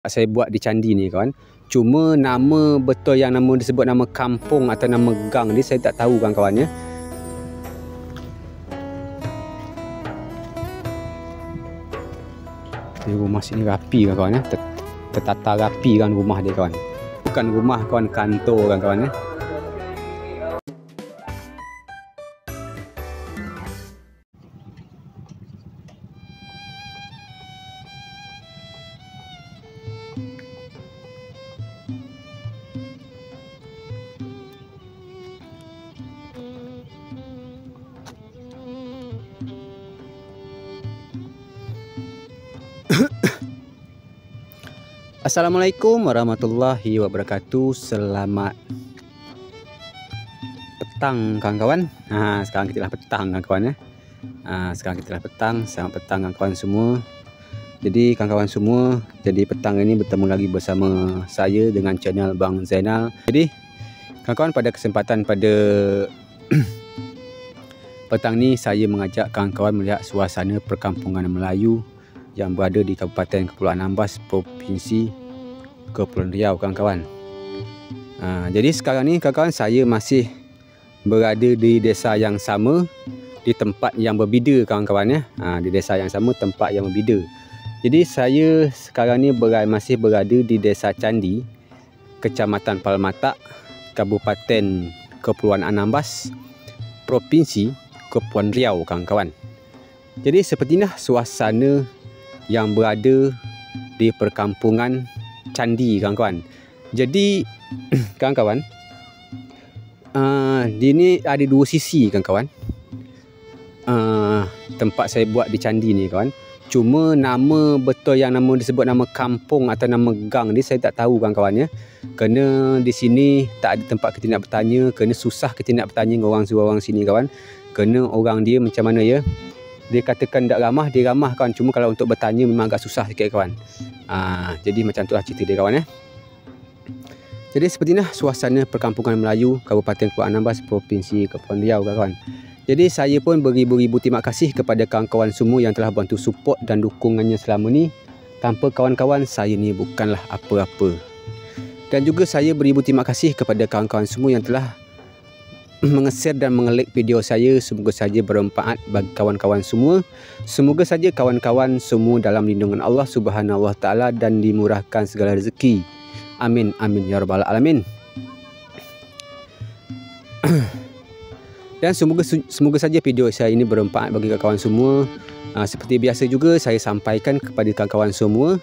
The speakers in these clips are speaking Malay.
Saya buat di candi ni kawan. Cuma nama betul yang nama disebut nama kampung atau nama gang ni saya tak tahu kawan-kawan ya. Ni rumah sini rapi kawan-kawan ya. Tertata rapi kan rumah dia kawan. Bukan rumah kawan, kantor kawan-kawan ya. Assalamualaikum warahmatullahi wabarakatuh. Selamat petang kawan-kawan. Sekarang kita dah petang kawan-kawan ya. Sekarang kita dah petang. Selamat petang kawan-kawan semua. Jadi kawan-kawan semua, jadi petang ini bertemu lagi bersama saya dengan channel Bang Zainal. Jadi kawan-kawan, pada kesempatan pada petang ni saya mengajak kawan-kawan melihat suasana perkampungan Melayu yang berada di Kabupaten Kepulauan Anambas, Provinsi Kepulauan Riau kawan-kawan. Jadi sekarang ni kawan-kawan, saya masih berada di desa yang sama, di tempat yang berbeza kawan-kawan ya. Di desa yang sama, tempat yang berbeza. Jadi saya sekarang ni masih berada di Desa Candi, Kecamatan Palmatak, Kabupaten Kepulauan Anambas, Provinsi Kepulauan Riau kawan-kawan. Jadi sepertilah suasana yang berada di perkampungan Candi kawan-kawan. Jadi kawan-kawan, di ni ada dua sisi kawan-kawan. Tempat saya buat di Candi ni kawan. Cuma nama betul yang nama disebut nama kampung atau nama gang ni saya tak tahu kawan-kawan ya. Kerana di sini tak ada tempat kita nak bertanya, kerana susah kita nak bertanya dengan orang sini kawan. Kerana orang dia macam mana ya, dia katakan tak ramah, dia ramah kawan. Cuma kalau untuk bertanya memang agak susah sikit kawan. Jadi macam tu lah cerita dia kawan ya. Jadi sepertilah suasana perkampungan Melayu Kabupaten Kepulauan Anambas, Provinsi Kepulauan Riau kawan. Jadi saya pun beribu-ribu terima kasih kepada kawan-kawan semua yang telah bantu support dan dukungannya selama ni. Tanpa kawan-kawan, saya ni bukanlah apa-apa. Dan juga saya beribu terima kasih kepada kawan-kawan semua yang telah menge-share dan mengelik video saya. Semoga saja bermanfaat bagi kawan-kawan semua. Semoga saja kawan-kawan semua dalam lindungan Allah Subhanahu Wa Taala dan dimurahkan segala rezeki. Amin amin ya rabbal alamin. Dan semoga saja video saya ini bermanfaat bagi kawan-kawan semua. Seperti biasa juga saya sampaikan kepada kawan-kawan semua,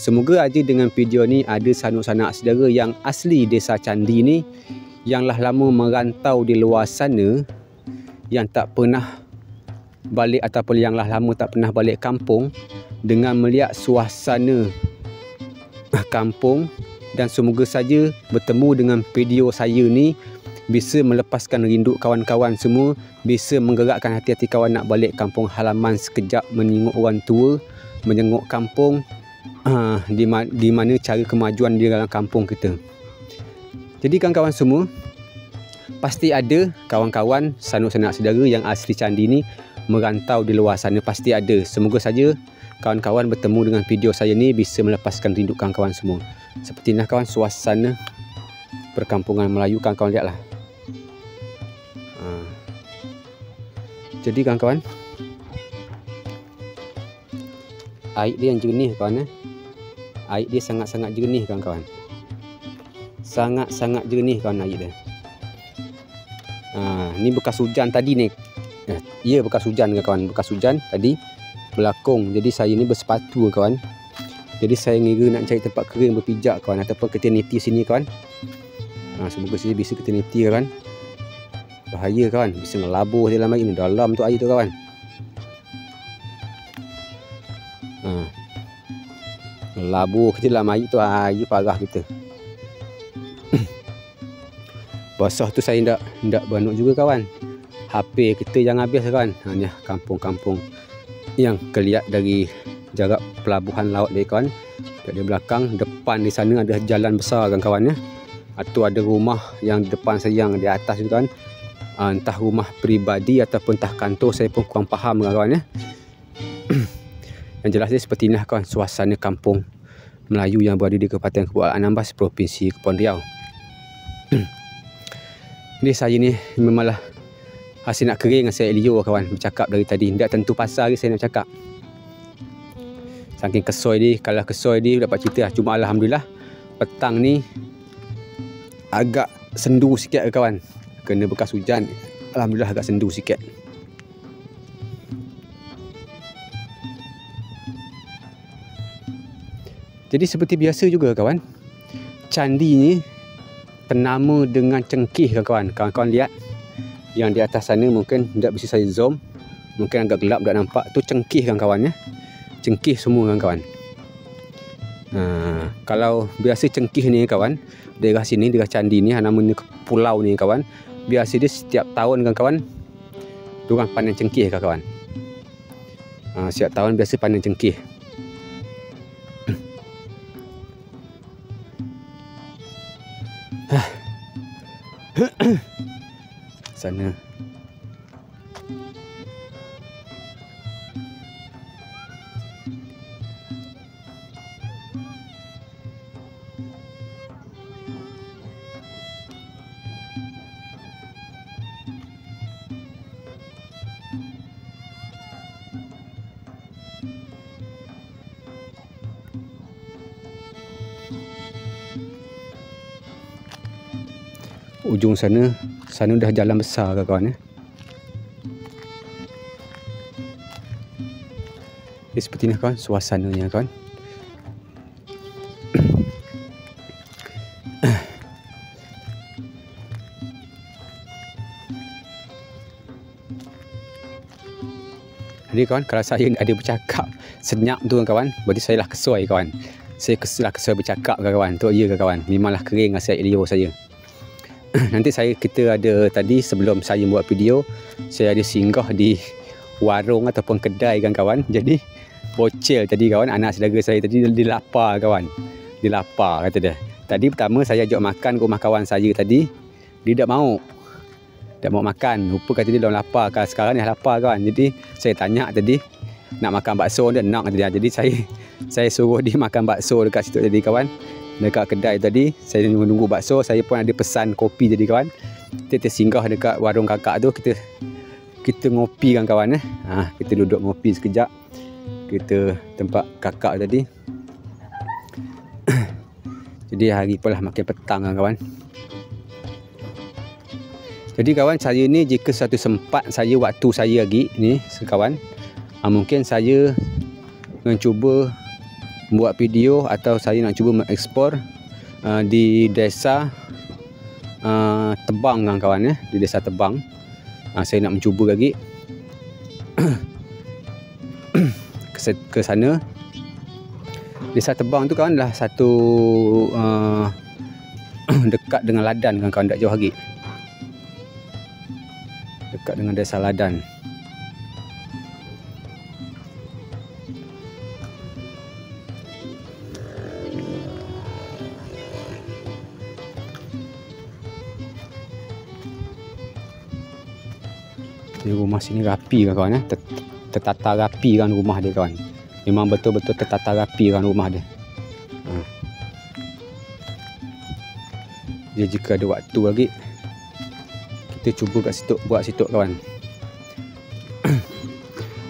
semoga aja dengan video ni ada sanak-sanak saudara yang asli Desa Candi ni, yang lah lama merantau di luar sana, yang tak pernah balik ataupun yang lah lama tak pernah balik kampung, dengan melihat suasana kampung. Dan semoga saja bertemu dengan video saya ni bisa melepaskan rindu kawan-kawan semua, bisa menggerakkan hati-hati kawan nak balik kampung halaman sekejap, menengok orang tua, menjenguk kampung, di mana cara kemajuan di dalam kampung kita. Jadi kawan-kawan semua, pasti ada kawan-kawan sanak-sanak saudara yang asli Candi ni merantau di luar sana, pasti ada. Semoga saja kawan-kawan bertemu dengan video saya ni bisa melepaskan rindu kawan-kawan semua. Sepertilah kawan suasana perkampungan Melayu, kawan-kawan lihatlah. Jadi kawan-kawan, air dia yang jernih kawan. Air dia sangat-sangat jernih kawan-kawan. Sangat-sangat jernih kawan air dia. Ni bekas hujan tadi ni. Ya, bekas hujan kawan, bekas hujan tadi berlakong. Jadi saya ni bersepatu kawan. Jadi saya ngira nak cari tempat kering berpijak kawan, ataupun keternity sini kawan. Semoga saja bisa keternity kawan. Bahaya kawan, bisa ngelabur dalam air ni, dalam tu air tu kawan. Ngelabur kita dalam air tu, air parah kita. Basah tu saya ndak banuk juga kawan. HP kita yang habis kawan. Ni kampung-kampung yang kelihatan dari jarak pelabuhan laut dia kawan. Dari belakang, depan di sana ada jalan besar kawan-kawan ya. Atau ada rumah yang depan saya yang di atas tu kawan. Entah rumah peribadi ataupun entah kantor, saya pun kurang faham kawan ya. Yang jelas dia seperti inilah kawan suasana kampung Melayu yang berada di Kabupaten Kepulauan Anambas, Provinsi Kepulauan Riau. Jadi saya ni memanglah asyik nak kering, saya liur kawan bercakap dari tadi. Tak tentu pasal lagi saya nak cakap. Saking kesoi dia, kalau kesoi dia dapat cerita lah. Cuma alhamdulillah petang ni agak sendu sikit kawan. Kena bekas hujan. Alhamdulillah agak sendu sikit. Jadi seperti biasa juga kawan, candi ni ternama dengan Cengkih kawan. Kawan-kawan lihat yang di atas sana, mungkin tidak bisa saya zoom, mungkin agak gelap tak nampak. Tu Cengkih kawan ya. Cengkih semua kawan. Kalau biasa Cengkih ni kawan, daerah sini, daerah candi ni, namanya pulau ni kawan, biasa dia setiap tahun kawan, diorang panen cengkih kawan. Setiap tahun biasa panen cengkih. Sana ujung sana dah jalan besar kawan ya. Jadi seperti ni kawan suasananya kawan. Jadi kawan, kalau saya ada bercakap senyap tu kawan, berarti saya lah kesoi kawan. Saya lah kesoi bercakap kawan. Tu ya kawan. Memanglah kering saya liur saya. Nanti kita ada tadi sebelum saya buat video, saya ada singgah di warung ataupun kedai kawan. Jadi bocil tadi kawan, anak saudara saya tadi dia lapar kawan. Dia lapar kata dia. Tadi pertama saya ajak makan ke rumah kawan saya tadi, dia tak mau. Tak mau makan. Rupa kata dia dah lapar. Kalau sekarang ni lapar kawan. Jadi saya tanya tadi nak makan bakso, dia nak kata dia. Jadi saya suruh dia makan bakso dekat situ tadi kawan. Dekat kedai tadi, saya menunggu bakso. Saya pun ada pesan kopi tadi kawan. Kita singgah dekat warung kakak tu, kita ngopi kawan kita duduk ngopi sekejap. Kita tempat kakak tadi. Jadi hari pun lah makin petang kawan. Jadi kawan, saya ni jika satu sempat saya waktu saya lagi ni kawan, mungkin saya mencuba buat video atau saya nak cuba mengekspor di desa Tebang kawan ya, di desa Tebang. Saya nak mencuba lagi ke sana. Desa Tebang tu kawan dah satu dekat dengan Ladan kawan, tak jauh lagi. Dekat dengan desa Ladan. Di rumah sini rapi kawan ya. Tertata rapi kan rumah dia kawan. Memang betul-betul tertata rapi kan rumah dia. Jadi jika ada waktu lagi, kita cuba kat situ, buat situ kawan.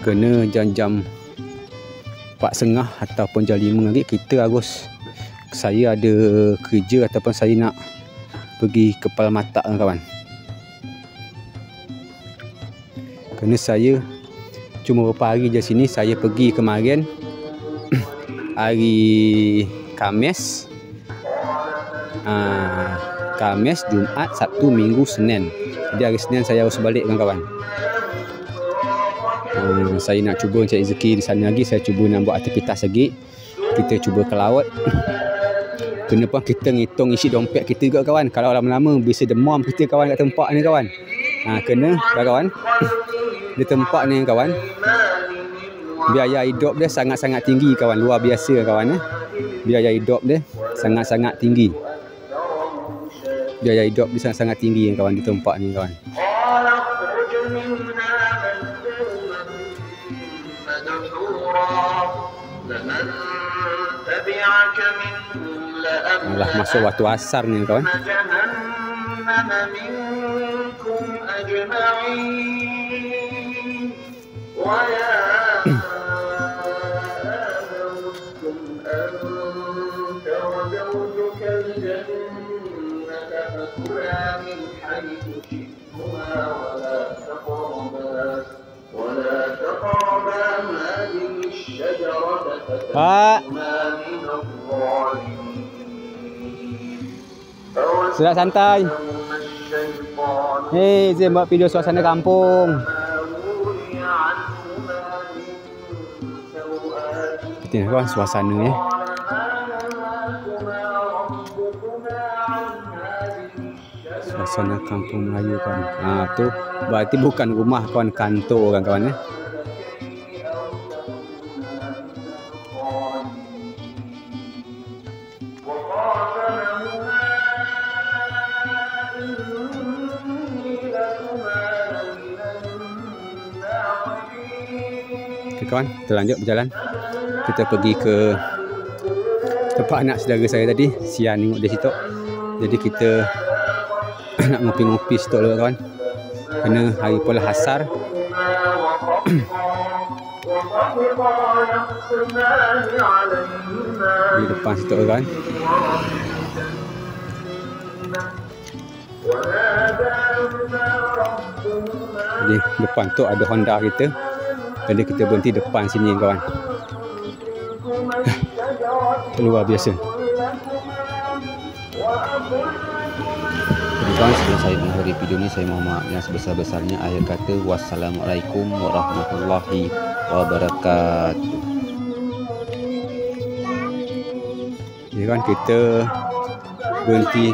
Kena jam-jam 4.30 ataupun jam 5 lagi kita harus, saya ada kerja ataupun saya nak pergi ke Palmatak kawan. Kerana saya cuma beberapa hari je sini. Saya pergi kemarin hari Khamis, Jumaat, Sabtu, Minggu, Senin. Jadi hari Senin saya harus balik kawan. Saya nak cuba cari rezeki di sana lagi. Saya cuba nak buat aktivitas lagi. Kita cuba ke laut. Kenapa kita ngitung isi dompet kita juga kawan. Kalau lama-lama bisa demam kita kawan kat tempat ni kawan. Kena kawan. Di tempat ni kawan, biaya hidup dia sangat-sangat tinggi kawan, luar biasa kawan Biaya hidup dia sangat-sangat tinggi. Biaya hidup dia sangat-sangat tinggi kawan di tempat ni kawan. Malah masuk waktu asar ni kawan. Pak, sudah santai. Hei, saya buat video suasana kampung. Tengok kawan suasana ya. Suasana kampung Melayu kan. Tu berarti bukan rumah kawan, kantor kan kawan ya. Okay, kawan, kita lanjut berjalan. Kita pergi ke tempat anak saudara saya tadi. Sian tengok di situ. Jadi kita nak ngopi-ngopi situ dulu kawan. Kena hari pula asar. Di depan situ kawan. Di depan tu ada Honda kita. Jadi kita berhenti depan sini kawan. Luar biasa. Kawan, sebelum saya mengakhiri video ini, saya mohon maaf yang sebesar-besarnya. Akhir kata, wassalamualaikum warahmatullahi wabarakatuh. Jadi kawan, kita berhenti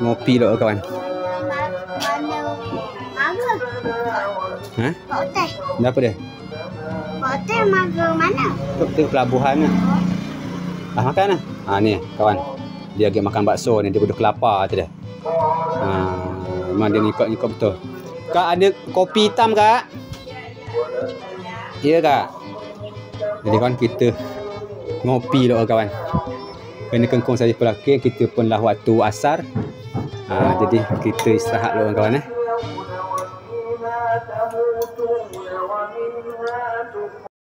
ngopi dulu kawan. Ha? Kenapa dia? Hotel makan mana? Hotel pelabuhan lah. Makan lah. Ni kawan. Dia lagi makan bakso ni. Dia duduk kelapa tu dah. Memang dia ngikut-ngikut betul. Kak, ada kopi hitam kak? Ya kak. Jadi kawan, kita ngopi dulu kawan. Kena kengkong saja pelakir. Kita pun lah waktu asar. Jadi kita istirahat dulu kawan